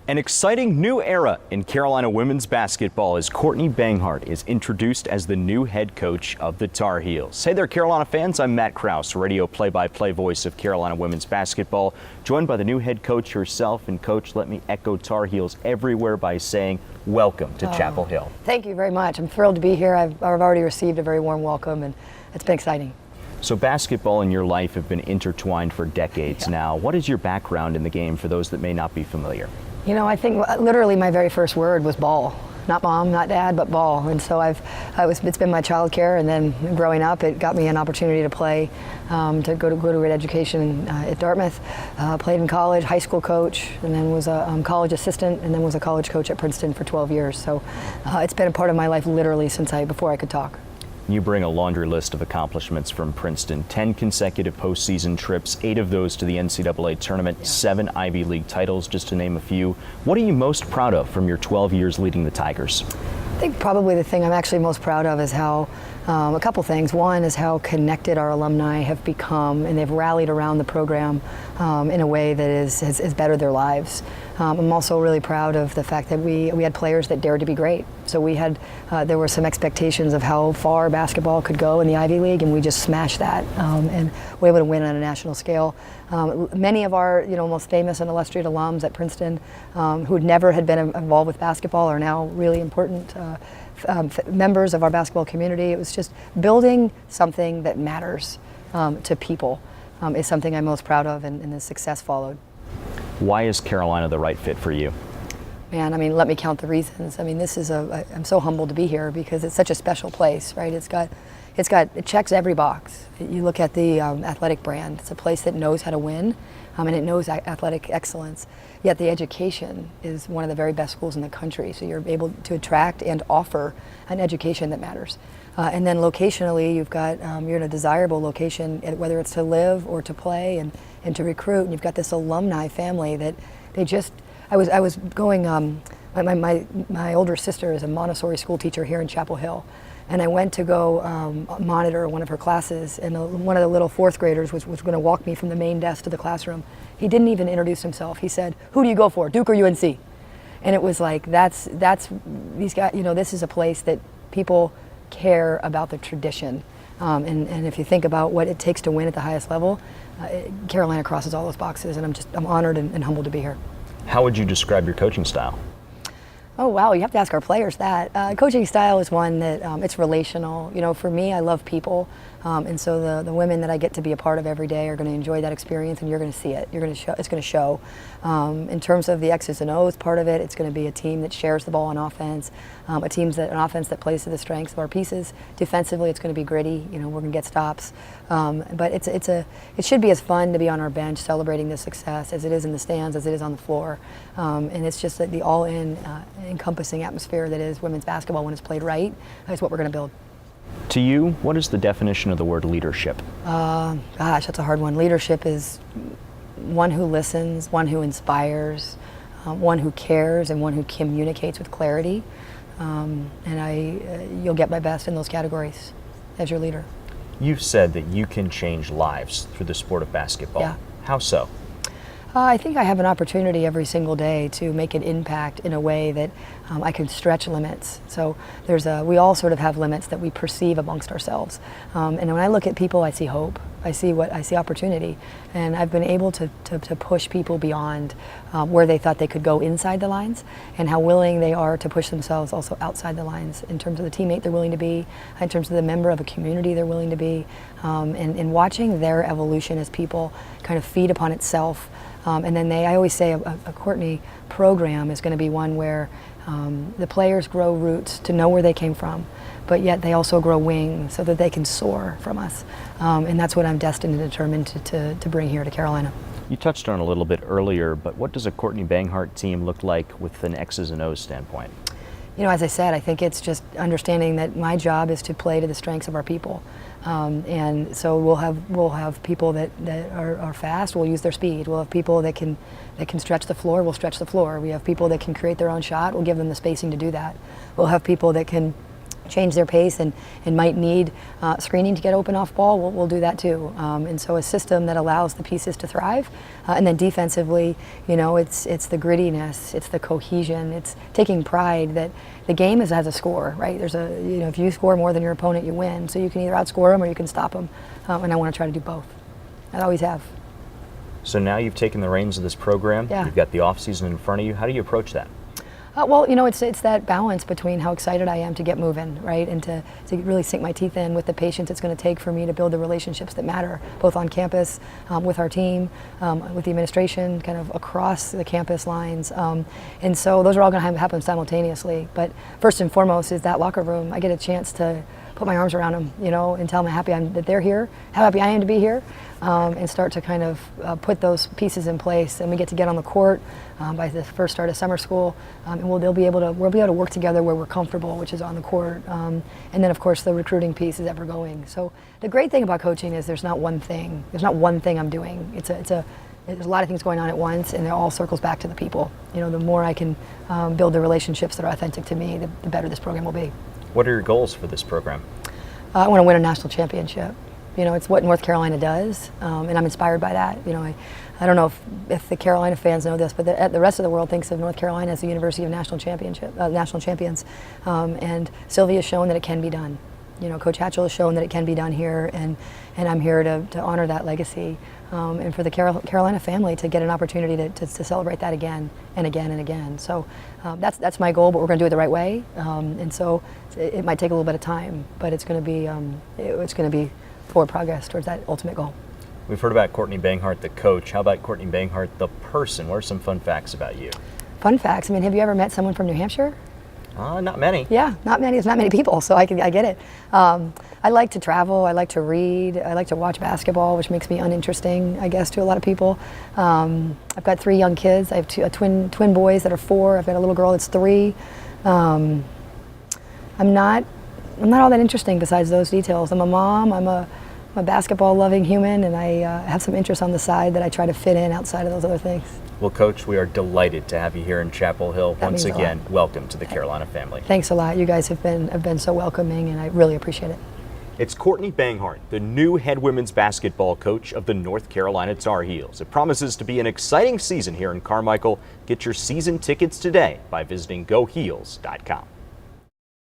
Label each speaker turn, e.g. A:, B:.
A: An exciting new era in Carolina women's basketball as Courtney Banghart is introduced as the new head coach of the Tar Heels. Hey there, Carolina fans. I'm Matt Krause, radio play-by-play voice of Carolina women's basketball, joined by the new head coach herself. And Coach, let me echo Tar Heels everywhere by saying welcome to Chapel Hill.
B: Thank you very much. I'm thrilled to be here. I've already received a very warm welcome, and it's been exciting.
A: So basketball and your life have been intertwined for decades now. What is your background in the game for those that may not be familiar?
B: You know, I think literally my very first word was ball. Not mom, not dad, but ball. And so it's been my childcare, and then growing up, it got me an opportunity to play, to go to an education at Dartmouth. Played in college, high school coach, and then was a college assistant, and then was a college coach at Princeton for 12 years. So it's been a part of my life literally since before I could talk.
A: You bring a laundry list of accomplishments from Princeton, 10 consecutive postseason trips, 8 of those to the NCAA tournament, 7 Ivy League titles, just to name a few. What are you most proud of from your 12 years leading the Tigers?
B: I think probably the thing I'm actually most proud of is how, a couple things. One is how connected our alumni have become, and they've rallied around the program in a way that has bettered their lives. I'm also really proud of the fact that we had players that dared to be great. So there were some expectations of how far basketball could go in the Ivy League, and we just smashed that, and were able to win on a national scale. Many of our most famous and illustrious alums at Princeton who never had been involved with basketball are now really important members of our basketball community. It was just building something that matters to people is something I'm most proud of, and the success followed.
A: Why is Carolina the right fit for you?
B: Man, I mean, let me count the reasons. I mean, I'm so humbled to be here because it's such a special place, right? It checks every box. You look at the athletic brand. It's a place that knows how to win, and it knows athletic excellence. Yet the education is one of the very best schools in the country. So you're able to attract and offer an education that matters. And then locationally, you're in a desirable location, whether it's to live or to play and to recruit. And you've got this alumni family that I was going. My older sister is a Montessori school teacher here in Chapel Hill, and I went to go monitor one of her classes, and one of the little fourth graders was going to walk me from the main desk to the classroom. He didn't even introduce himself. He said, "Who do you go for, Duke or UNC?" And it was like, that's these guys. This is a place that people care about the tradition, and if you think about what it takes to win at the highest level, Carolina crosses all those boxes, and I'm honored and humbled to be here.
A: How would you describe your coaching style?
B: Oh wow, you have to ask our players that. Coaching style is one that it's relational. For me, I love people, and so the women that I get to be a part of every day are going to enjoy that experience, and you're going to see it. It's going to show. In terms of the X's and O's part of it, it's going to be a team that shares the ball on offense, an offense that plays to the strengths of our pieces. Defensively, it's going to be gritty. We're going to get stops, but it should be as fun to be on our bench celebrating the success as it is in the stands, as it is on the floor, and it's just the all-in encompassing atmosphere that is women's basketball when it's played right. Is what we're going to build.
A: To you, what is the definition of the word leadership?
B: Gosh, that's a hard one. Leadership is one who listens, one who inspires, one who cares, and one who communicates with clarity. You'll get my best in those categories as your leader.
A: You've said that you can change lives through the sport of basketball.
B: Yeah.
A: How so?
B: I think I have an opportunity every single day to make an impact in a way that I can stretch limits. So we all sort of have limits that we perceive amongst ourselves. And when I look at people, I see hope. I see opportunity, and I've been able to push people beyond where they thought they could go inside the lines, and how willing they are to push themselves also outside the lines in terms of the teammate they're willing to be, in terms of the member of a community they're willing to be, and watching their evolution as people kind of feed upon itself. And then I always say a Courtney program is going to be one where the players grow roots to know where they came from, but yet they also grow wings so that they can soar from us. And that's what I'm destined and determined to bring here to Carolina.
A: You touched on it a little bit earlier, but what does a Courtney Banghart team look like with an X's and O's standpoint?
B: As I said, I think it's just understanding that my job is to play to the strengths of our people. And so we'll have people that are fast. We'll use their speed. We'll have people that can stretch the floor. We'll stretch the floor. We have people that can create their own shot. We'll give them the spacing to do that. We'll have people that can change their pace and might need screening to get open off ball, we'll do that too. And so a system that allows the pieces to thrive. And then defensively, it's the grittiness, it's the cohesion, it's taking pride that the game has a score, right? There's if you score more than your opponent, you win. So you can either outscore them or you can stop them. And I want to try to do both. I always have.
A: So now you've taken the reins of this program.
B: Yeah.
A: You've got the off season in front of you. How do you approach that?
B: Well, it's that balance between how excited I am to get moving, right, and to really sink my teeth in with the patience it's going to take for me to build the relationships that matter, both on campus, with our team, with the administration, kind of across the campus lines. And so those are all going to happen simultaneously. But first and foremost is that locker room. I get a chance to put my arms around them, and tell them how happy that they're here, how happy I am to be here, and start to kind of put those pieces in place. And we get to get on the court by the first start of summer school, and we'll be able to work together where we're comfortable, which is on the court. And then of course the recruiting piece is ever going. So the great thing about coaching is there's not one thing. There's not one thing I'm doing. There's a lot of things going on at once, and it all circles back to the people. The more I can build the relationships that are authentic to me, the better this program will be.
A: What are your goals for this program?
B: I want to win a national championship. It's what North Carolina does, and I'm inspired by that. I don't know if the Carolina fans know this, but the rest of the world thinks of North Carolina as the University of national champions. And Sylvia's shown that it can be done. Coach Hatchell has shown that it can be done here, and I'm here to honor that legacy, and for the Carolina family to get an opportunity to celebrate that again and again and again. So that's my goal, but we're going to do it the right way. And so it might take a little bit of time, but it's going to be forward progress towards that ultimate goal.
A: We've heard about Courtney Banghart, the coach. How about Courtney Banghart, the person? What are some fun facts about you?
B: Fun facts. Have you ever met someone from New Hampshire?
A: Not many.
B: Yeah, not many. It's not many people, so I get it. I like to travel. I like to read. I like to watch basketball, which makes me uninteresting, I guess, to a lot of people. I've got 3 young kids. I have twin boys that are 4. I've got a little girl that's 3. I'm not all that interesting besides those details. I'm a mom. I'm a basketball-loving human, and I have some interests on the side that I try to fit in outside of those other things.
A: Well, Coach, we are delighted to have you here in Chapel Hill.
B: That
A: Once
B: means a
A: again,
B: lot.
A: welcome to the Carolina family.
B: Thanks a lot. You guys have been so welcoming, and I really appreciate it.
A: It's Courtney Banghart, the new head women's basketball coach of the North Carolina Tar Heels. It promises to be an exciting season here in Carmichael. Get your season tickets today by visiting GoHeels.com.